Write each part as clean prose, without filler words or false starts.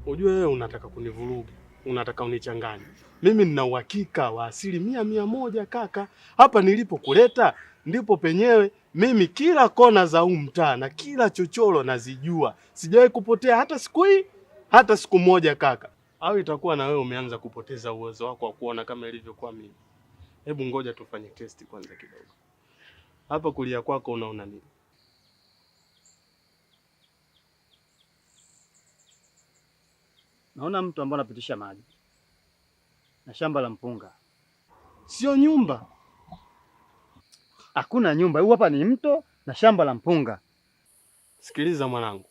Ujue wewe unataka kunivuruga, unataka unichanganye. Mimi nina uhakika wa 100% kaka. Hapa nilipokuleta ndipo penyewe. Mimi kila kona za huu mtaa na kila chochoro nazijua. Sijawahi kupotea hata siku hii, hata siku moja kaka. Au itakuwa na wewe umeanza kupoteza uwezo wako wa kuona kama ilivyokuwa mimi. Hebu ngoja tufanye test kwanza kidogo. Hapa kulia kwako unaona nini? Naona mtu ambaye anapitisha maji na shamba la mpunga. Sio nyumba. Hakuna nyumba. Huu hapa ni mto na shamba la mpunga. Sikiliza mwanangu.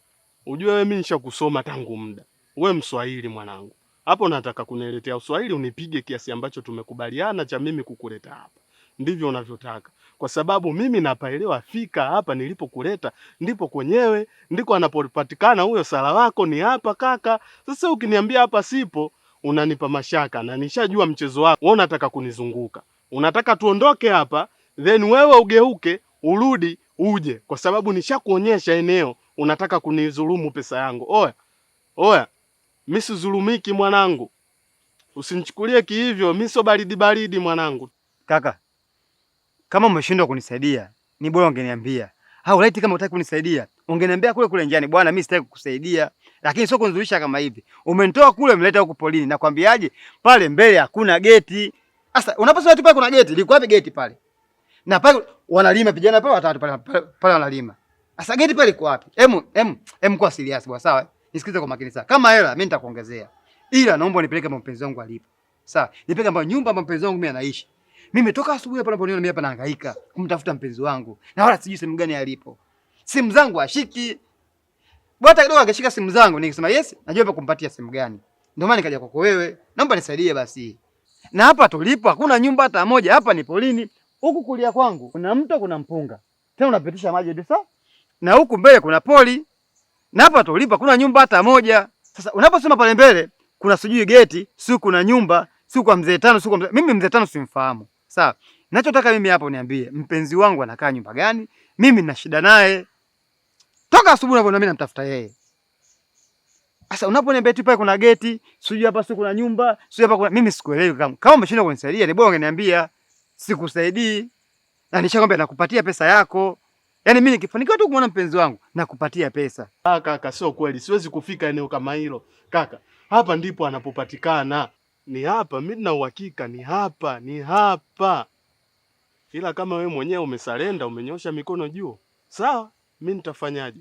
Ujue wewe mimi nishakusoma tangu muda. Wewe Mswahili mwanangu. Hapo nataka kuniletea Uswahili unipige kiasi ambacho tumekubaliana cha mimi kukuleta hapa. Ndivyo unavyotaka. Kwa sababu mimi napaelewa fika hapa nilipokuleta ndipo kwenyewe ndiko anapopatikana huyo sala wako ni hapa kaka. Sasa ukiniambia hapa sipo unanipa mashaka na nishajua mchezo wako. Wewe unataka kunizunguka. Unataka tuondoke hapa then wewe ugeuke urudi uje kwa sababu nishakuonyesha eneo unataka kunidhulumu pesa yangu. Oya. Mimi sizulumiki mwanangu. Usinichukulie kihivyo, mimi sio baridi mwanangu. Kaka, kama umeshindwa kunisaidia, ni bora ungeniambia. Au laiti kama unataka kunisaidia, ungeniambia kule njiani, bwana mimi sitaki kukusaidia. Lakini sio kunizulisha kama hivi. Umenitoa kule umeleta huko polini. Nakwambiaje? Pale mbele hakuna geti. Sasa unaposema tu pale kuna geti, liko wapi geti pale? Na pale wanalima vijana pale watatu pale wanalima. Sasa geti pale liko wapi? Kwa serious bwana, sawa? Nisikize kwa makini sana. Kama hela mimi nitakuongezea. Ila naomba unipeleke kwa mpenzi wangu alipo. Sawa? Nipeleke kwa nyumba ambayo mpenzi wangu mimi anaishi. Mimi toka asubuhi hapa naponiona mimi hapa nahangaika kumtafuta mpenzi wangu. Na wala sijui sehemu gani alipo. Simu zangu ashiki. Bwana kidogo angeshika simu zangu nikisema yes, najua hapa kumpatia simu gani. Ndio maana nikaja kwako wewe. Naomba nisaidie basi. Na hapa tulipo hakuna nyumba hata moja. Hapa ni polini. Huku kulia kwangu kuna mto, kuna mpunga. Tena unapitisha maji ndio sawa? Na huku mbele kuna poli. Na hapa tulipo kuna nyumba hata moja. Sasa unaposema pale mbele kuna sijui geti, si kuna nyumba, si kwa mzee Tano, si kwa mzee. Mimi mzee Tano simfahamu. Sawa? Ninachotaka mimi hapa uniambie, mpenzi wangu anakaa nyumba gani? Mimi nina shida naye. Toka asubuhi unaponiambia mimi namtafuta yeye. Sasa unaponiambia tu pale kuna geti, sijui hapa si kuna nyumba, sijui hapa kuna, mimi sikuelewi kama. Kama umeshindwa kunisaidia, ni bora ungeniambia. Sikusaidii. Na nishakwambia nakupatia pesa yako. Yaani mimi nikifanikiwa tu kumwona mpenzi wangu nakupatia pesa. Kaka, sio kweli. Siwezi kufika eneo kama hilo. Kaka, hapa ndipo anapopatikana. Ni hapa, mimi nina uhakika ni hapa. Ila kama wewe mwenyewe umesalenda, umenyosha mikono juu. Sawa, mimi nitafanyaje?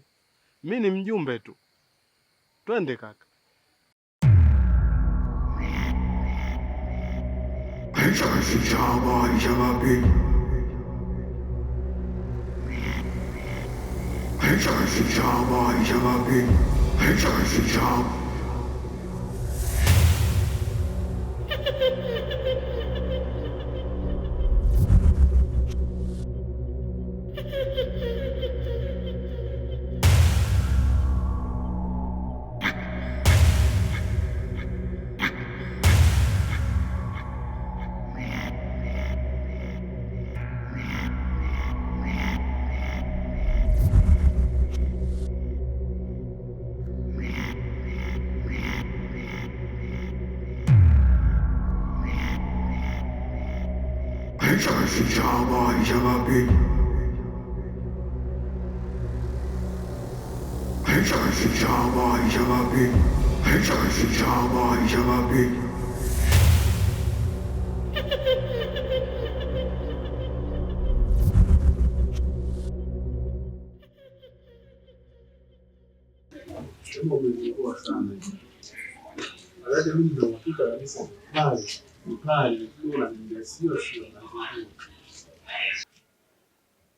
Mimi ni mjumbe tu. Twende kaka.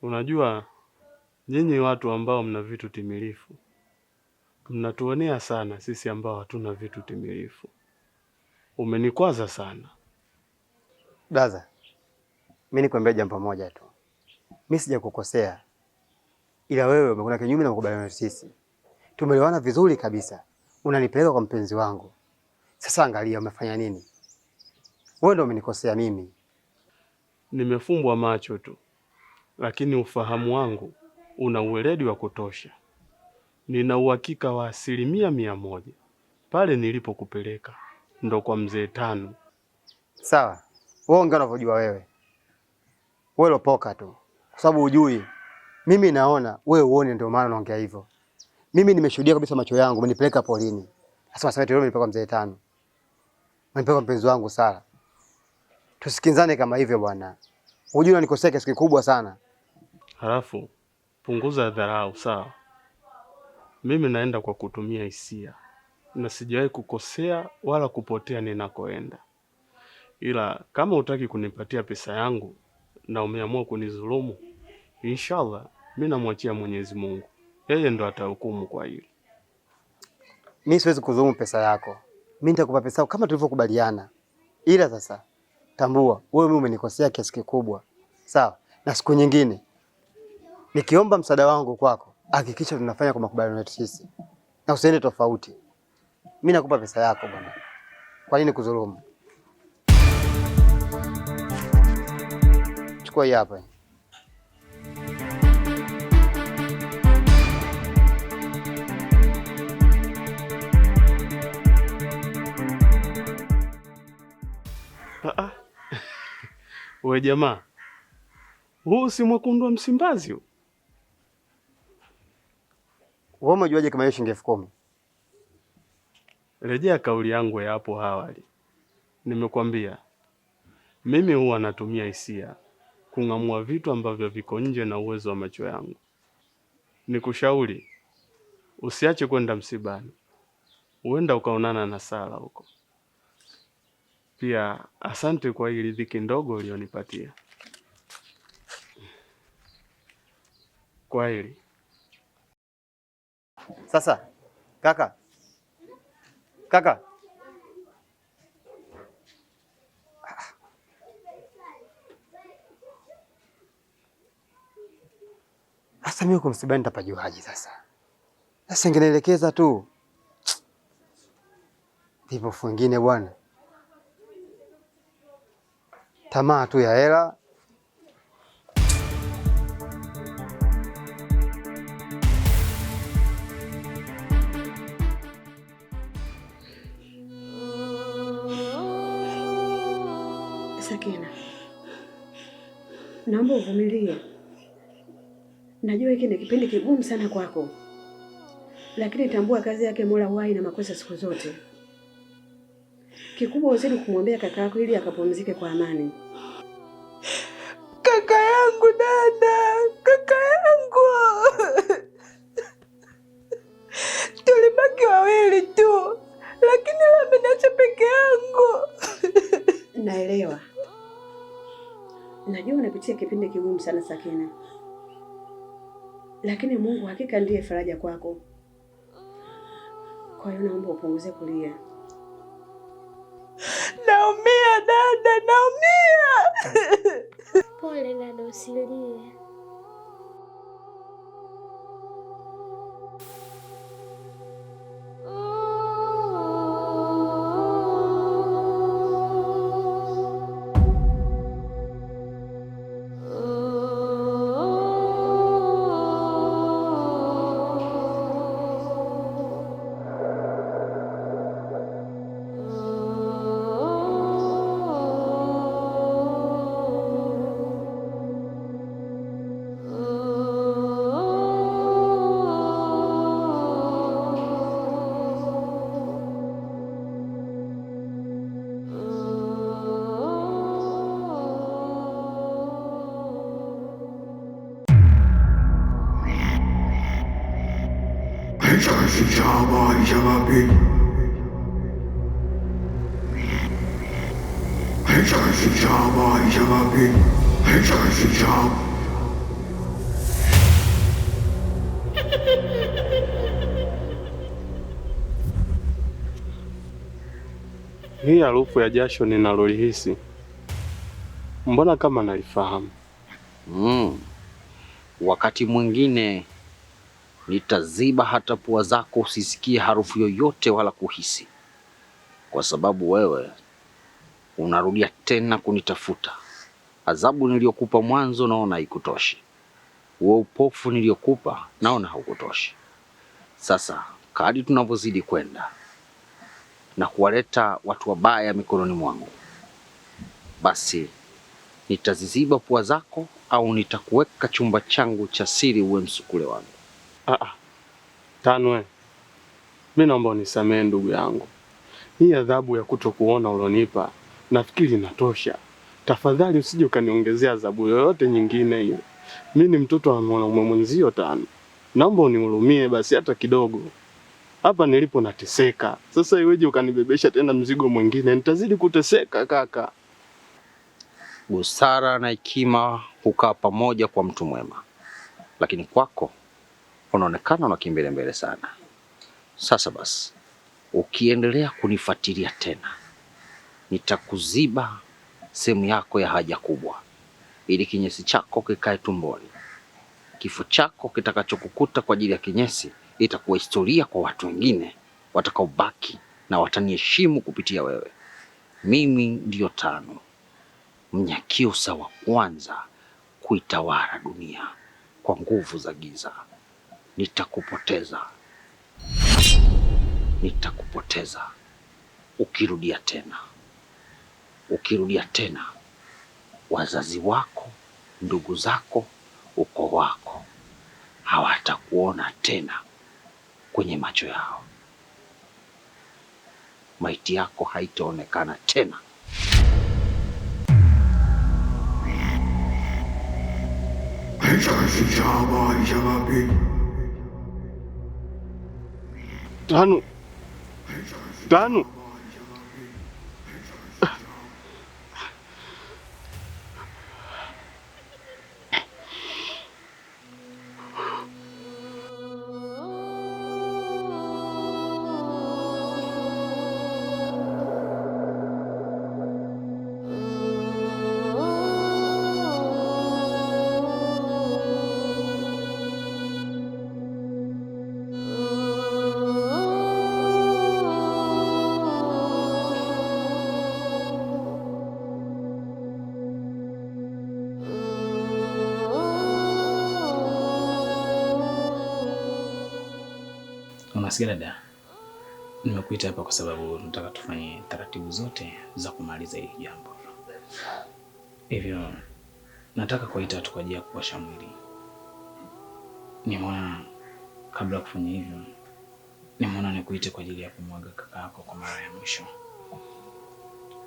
Unajua nyinyi watu ambao mna vitu timilifu mnatuonea sana sisi ambao hatuna vitu timilifu. Umenikwaza sana. Daza, mimi nikwambia jambo moja tu. Mimi sijakukosea. Ila wewe umekuna kinyume na makubaliano sisi. Tumeelewana vizuri kabisa. Unanipeleka kwa mpenzi wangu. Sasa angalia umefanya nini? Wewe ndio umenikosea mimi. Nimefumbwa macho tu. Lakini ufahamu wangu una uweledi wa kutosha. nina uhakika wa 100% pale nilipokupeleka ndo kwa mzee Tano. Sawa, wewe ongea unavyojua wewe. Wewe lopoka tu, kwa sababu hujui. Mimi naona wewe uone, ndio maana naongea hivyo. Mimi nimeshuhudia kabisa, macho yangu umenipeleka polini. Sasa wasema leo nilipeleka mzee Tano, nilipeleka mpenzi wangu Sara. Tusikinzane kama hivyo bwana, hujui unanikosea kiasi kikubwa sana. Halafu punguza dharau, sawa? Mimi naenda kwa kutumia hisia na sijawahi kukosea wala kupotea ninakoenda, ila kama hutaki kunipatia pesa yangu na umeamua kunidhulumu, inshallah mimi namwachia Mwenyezi Mungu, yeye ndo atahukumu kwa hili. Mimi siwezi kudhulumu pesa yako, mimi nitakupa pesa yako kama tulivyokubaliana, ila sasa tambua wewe mimi umenikosea kiasi kikubwa, sawa? Na siku nyingine nikiomba msaada wangu kwako, hakikisha tunafanya kwa makubaliano yetu sisi na usiende tofauti. Mimi nakupa pesa yako bwana, kwa nini kudhulumu? Chukua hii hapa. We jamaa, huu si mwekundu wa Msimbazi huu? Wewe umejuaje kama hiyo shilingi 10,000? Rejea kauli yangu ya hapo awali. Nimekwambia mimi huwa natumia hisia kung'amua vitu ambavyo viko nje na uwezo wa macho yangu. Nikushauri usiache kwenda msibani, huenda ukaonana na Sara huko. Pia asante kwa hili riziki ndogo ulionipatia. Kwa hili sasa, kaka sasa mimi uko msibani nitapajuaje sasa? Sasa ingenielekeza tu. Vipofu wengine bwana, tamaa tu ya hela. Sakina, naomba uvumilie. Najua hiki ni kipindi kigumu sana kwako, lakini tambua kazi yake Mola huwahi na makosa siku zote. Kikubwa uzidi kumwombea kaka yako ili akapumzike kwa amani. Kaka yangu dada, kaka yangu. Tulibaki wawili tu, lakini ameniacha peke yangu. Naelewa. Najua unapitia kipindi kigumu sana Sakina, lakini Mungu hakika ndiye faraja kwako. Kwa hiyo naomba upunguze kulia. Naumia dada, naumia. Pole dada, usilie. Hii harufu ya jasho ninalolihisi, mbona kama nalifahamu? Wakati mwingine nitaziba hata pua zako usisikie harufu yoyote wala kuhisi, kwa sababu wewe unarudia tena kunitafuta. Adhabu niliyokupa mwanzo naona haikutoshi, huo upofu niliyokupa naona haukutoshi. Sasa kadri tunavyozidi kwenda na kuwaleta watu wabaya mikononi mwangu, basi nitaziziba pua zako au nitakuweka chumba changu cha siri uwe msukule wangu. Tanwe, mimi naomba unisamehe ndugu yangu. Hii adhabu ya kutokuona ulonipa nafikiri inatosha. Tafadhali usije ukaniongezea adhabu yoyote nyingine hiyo. Mimi ni mtoto wa mwanaume mwenzio Tano. Naomba unihurumie basi hata kidogo. Hapa nilipo nateseka. Sasa iweje ukanibebesha tena mzigo mwingine? Nitazidi kuteseka kaka. Busara na hekima hukaa pamoja kwa mtu mwema, lakini kwako unaonekana unakimbia mbele sana. Sasa basi, ukiendelea kunifuatilia tena, nitakuziba sehemu yako ya haja kubwa, ili kinyesi chako kikae tumboni. Kifo chako kitakachokukuta kwa ajili ya kinyesi itakuwa historia kwa watu wengine watakaobaki na wataniheshimu kupitia wewe. Mimi ndiyo Tano, Mnyakyusa wa kwanza kuitawala dunia kwa nguvu za giza. Nitakupoteza. Nitakupoteza. Ukirudia tena, wazazi wako, ndugu zako, ukoo wako hawatakuona tena kwenye macho yao. Maiti yako haitaonekana tena. Tano. Unasikia dada? Nimekuita hapa kwa sababu nataka tufanye taratibu zote za kumaliza hili jambo. Hivyo nataka kuita watu kwa ajili ya kuosha mwili. Nimeona kabla ya kufanya hivyo, nimeona nikuite kwa ajili ya kumwaga kaka yako kwa mara ya mwisho.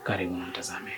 Karibu na mtazame.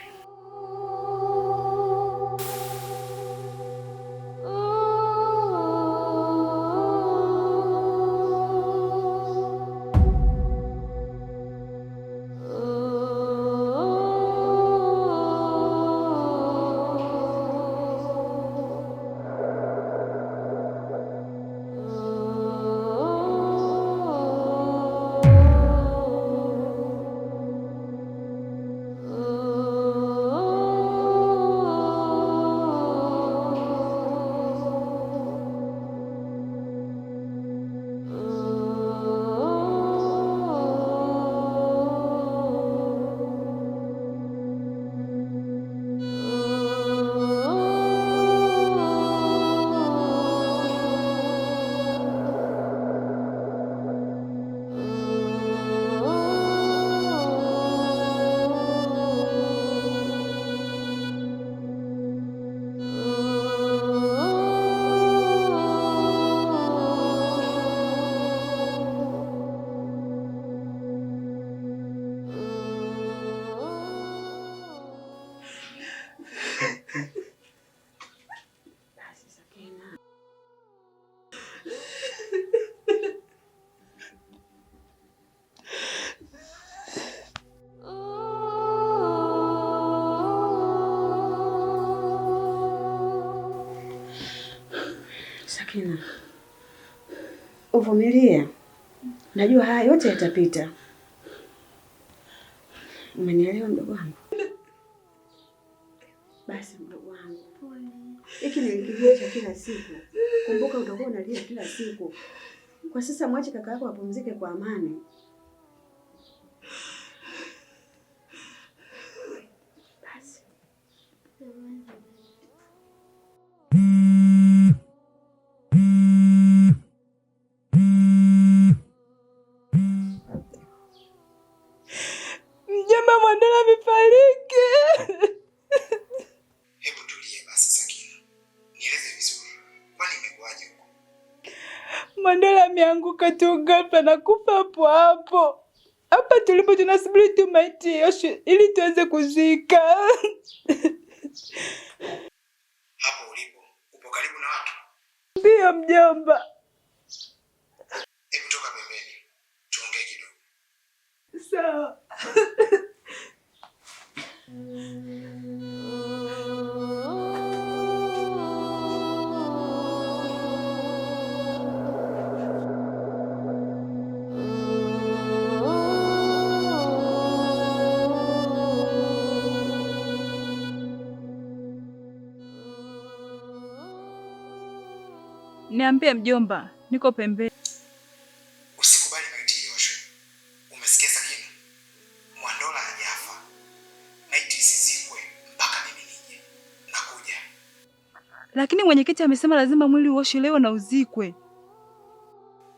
Sakina, uvumilie. Najua haya yote yatapita. Umenielewa mdogo wangu? Basi mdogo wangu, hiki ni kilio cha kila siku. Kumbuka utakuwa unalia kila siku. Kwa sasa mwache kaka yako apumzike kwa amani. Basi. Mandela ameanguka tu ghafla na kufa hapo hapo. Hapa tulipo tunasubiri tu maiti ioshwe ili tuweze kuzika. Hapo ulipo, upo karibu na watu? Ndio mjomba. Hebu toka pembeni, tuongee kidogo. Sawa. Niambie mjomba, niko pembeni. Usikubali maiti ioshwe. Umesikia Sakina? Mwandola hajafa. Maiti isizikwe mpaka mimi nije. Nakuja. Lakini mwenyekiti amesema lazima mwili uoshwe leo na uzikwe.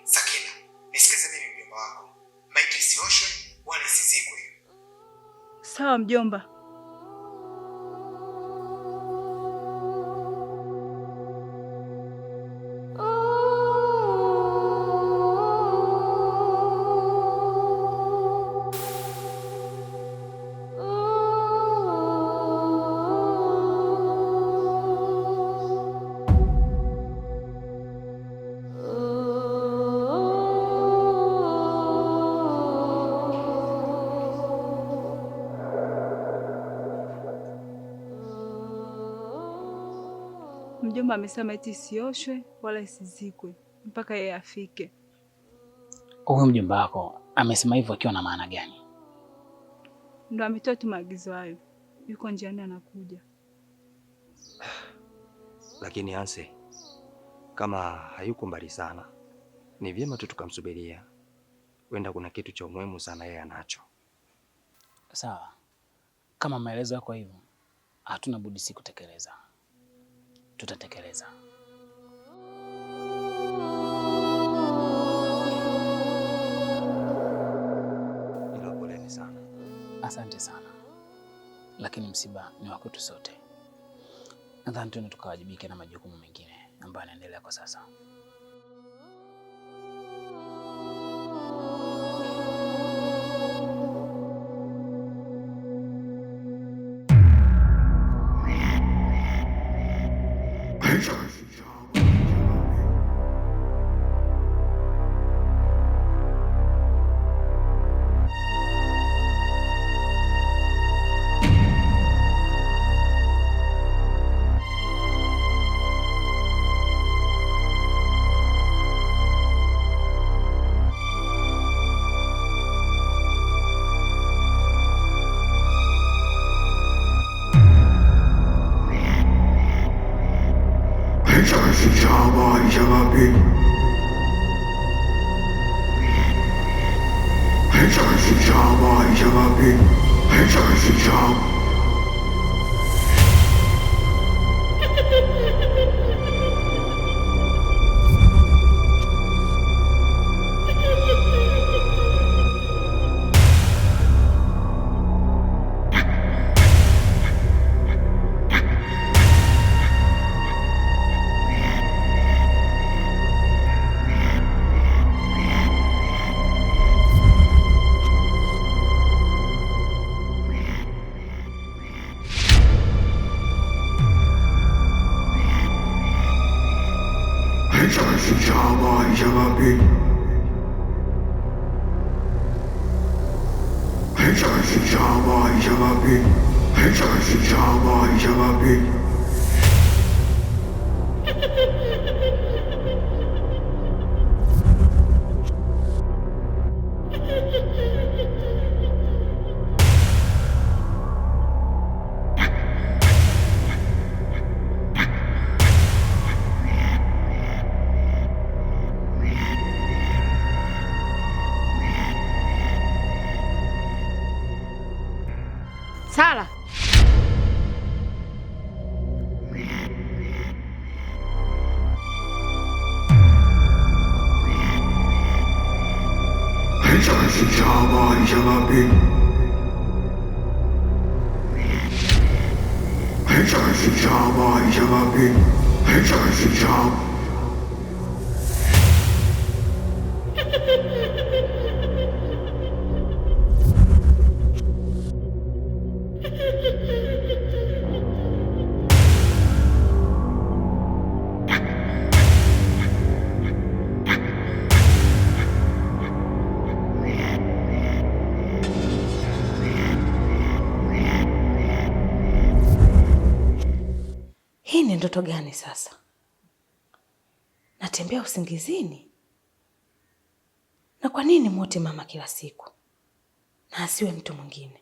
Sakina, nisikize mimi mjomba wako. Maiti isioshwe wala isizikwe. Sawa mjomba. Mjomba amesema eti isioshwe wala isizikwe mpaka yeye afike. Huyu mjomba wako amesema hivyo akiwa na maana gani? Ndo ametoa tu maagizo hayo. Yuko njiani anakuja. Lakini Anse, kama hayuko mbali sana, ni vyema tu tukamsubiria. Wenda kuna kitu cha muhimu sana yeye anacho. Sawa. Kama maelezo yako hivyo, hatuna budi si kutekeleza. Tutatekeleza. Ila poleni sana. Asante sana. Lakini msiba ni wa kwetu sote. Nadhani tuende tukawajibike na majukumu mengine ambayo yanaendelea kwa sasa. Sala. ndoto gani sasa? Natembea usingizini? Na kwa nini muote mama kila siku na asiwe mtu mwingine?